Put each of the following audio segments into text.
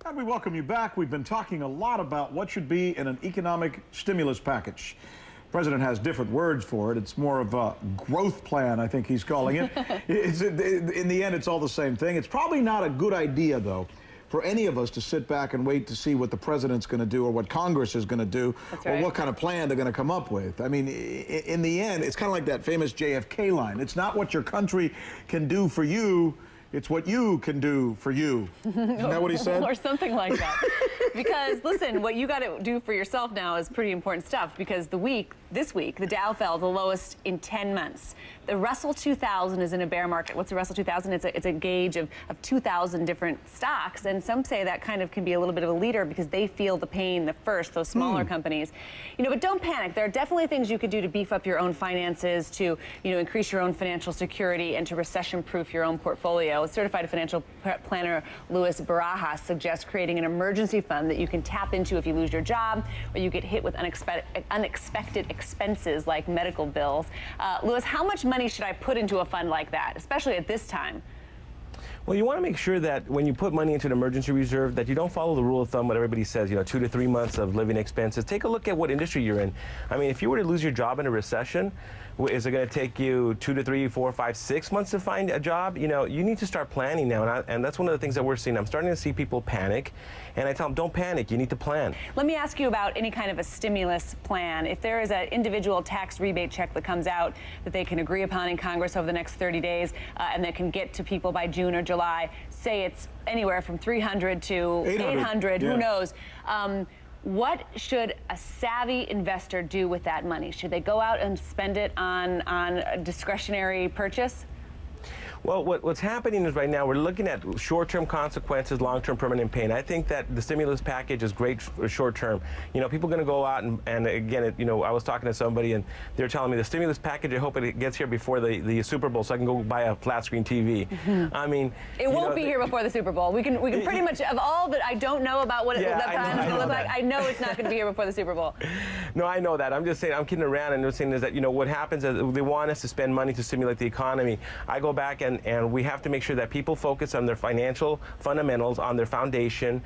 And we welcome you back. We've been talking a lot about what should be in an economic stimulus package. The president has different words for it. It's more of a growth plan, I think he's calling it. In the end, it's all the same thing. It's probably not a good idea, though, for any of us to sit back and wait to see what the president's going to do or what Congress is going to do or what kind of plan they're going to come up with. I mean, in the end, it's kind of like that famous JFK line. It's not what your country can do for you, it's what you can do for you. Isn't that what he said? Or something like that. Because, listen, what you got to do for yourself now is pretty important stuff, because this week, the Dow fell the lowest in 10 months. The Russell 2000 is in a bear market. What's the Russell 2000? It's a gauge of 2,000 different stocks, and some say that kind of can be a little bit of a leader because they feel the pain the first, those smaller companies. You know, but don't panic. There are definitely things you could do to beef up your own finances, to, you know, increase your own financial security, and to recession-proof your own portfolio. Certified financial planner Louis Barajas suggests creating an emergency fund that you can tap into if you lose your job or you get hit with unexpected expenses like medical bills. Louis, how much money should I put into a fund like that, especially at this time? Well, you want to make sure that when you put money into an emergency reserve that you don't follow the rule of thumb, what everybody says, you know, 2 to 3 months of living expenses. Take a look at what industry you're in. I mean, if you were to lose your job in a recession, is it going to take you 2 to 3, 4, 5, 6 months to find a job? You know, you need to start planning now, and that's one of the things that we're seeing. I'm starting to see people panic, and I tell them, don't panic, you need to plan. Let me ask you about any kind of a stimulus plan. If there is an individual tax rebate check that comes out that they can agree upon in Congress over the next 30 days, and that can get to people by June or July, say it's anywhere from 300 to 800, who knows? What should a savvy investor do with that money? Should they go out and spend it on a discretionary purchase? Well, what's happening is right now we're looking at short-term consequences, long-term permanent pain. I think that the stimulus package is great short-term. You know, people are going to go out and again, you know, I was talking to somebody and they're telling me the stimulus package, I hope it gets here before the Super Bowl so I can go buy a flat-screen TV. I mean, it won't be here before the Super Bowl. We can pretty much, of all that I don't know about what that plan is going to look like, I know it's not going to be here before the Super Bowl. No, I know that. I'm just saying, I'm kidding around, and I'm saying is that, you know, what happens is they want us to spend money to stimulate the economy. I go back and we have to make sure that people focus on their financial fundamentals, on their foundation,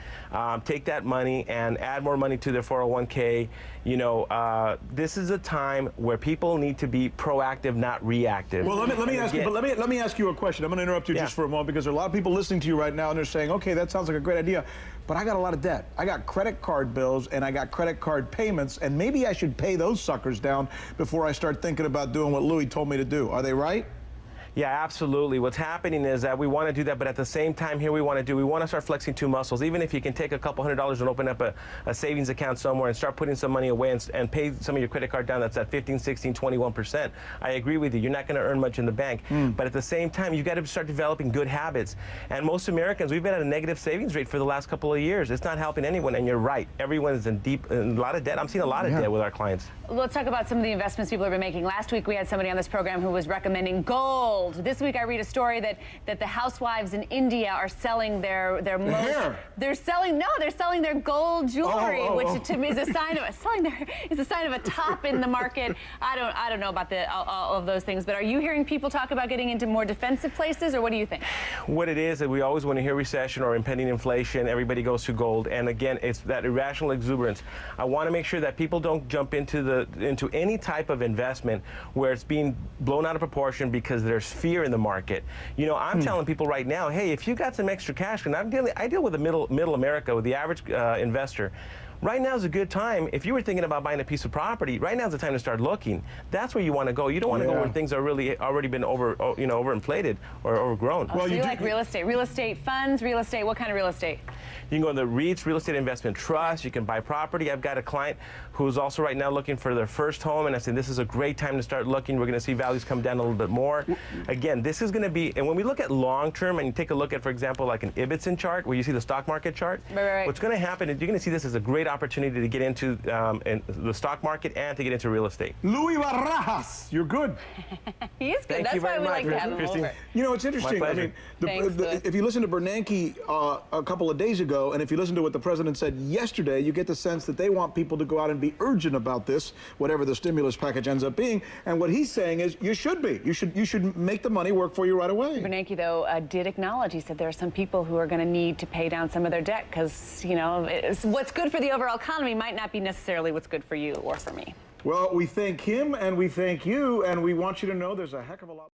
take that money and add more money to their 401k. You know, this is a time where people need to be proactive, not reactive. Well, let me ask you, but let me ask you a question. I'm going to interrupt you just for a moment because there are a lot of people listening to you right now and they're saying, okay, that sounds like a great idea, but I got a lot of debt. I got credit card bills and I got credit card payments, and maybe I should pay those suckers down before I start thinking about doing what Louis told me to do. Are they right? Yeah, absolutely. What's happening is that we want to do that, but at the same time here we want to start flexing two muscles. Even if you can take a couple $100s and open up a savings account somewhere and start putting some money away and pay some of your credit card down, that's at 15, 16, 21%. I agree with you. You're not going to earn much in the bank. But at the same time, you've got to start developing good habits. And most Americans, we've been at a negative savings rate for the last couple of years. It's not helping anyone, and you're right. Everyone is in a lot of debt. I'm seeing a lot of debt with our clients. Let's talk about some of the investments people have been making. Last week, we had somebody on this program who was recommending gold. This week, I read a story that the housewives in India are selling their most. They're selling their gold jewelry, which to me is a sign of a top in the market. I don't know about all of those things, but are you hearing people talk about getting into more defensive places, or what do you think? What it is that we always want to hear recession or impending inflation, everybody goes to gold, and again, it's that irrational exuberance. I want to make sure that people don't jump into any type of investment where it's being blown out of proportion because there's fear in the market. You know, I'm telling people right now, hey, if you got some extra cash, and I deal with the middle America, with the average investor. Right now is a good time. If you were thinking about buying a piece of property, right now is the time to start looking. That's where you want to go. You don't want to go where things are really already been overinflated or overgrown. Well, so you like real estate funds, real estate. What kind of real estate? You can go in the REITs, real estate investment trust. You can buy property. I've got a client who's also right now looking for their first home, and I said this is a great time to start looking. We're going to see values come down a little bit more. Again, this is going to be, and when we look at long term, and you take a look at, for example, like an Ibbotson chart, where you see the stock market chart. Right. What's going to happen is you're going to see this as a great opportunity to get into the stock market and to get into real estate. Louis Barajas, you're good. He is good. That's why we like to have him over. You know, it's interesting. I mean, if you listen to Bernanke a couple of days ago, ago, and if you listen to what the president said yesterday, you get the sense that they want people to go out and be urgent about this, whatever the stimulus package ends up being. And what he's saying is you should be. You should make the money work for you right away. Bernanke, though, did acknowledge, he said there are some people who are going to need to pay down some of their debt because, you know, what's good for the overall economy might not be necessarily what's good for you or for me. Well, we thank him and we thank you, and we want you to know there's a heck of a lot.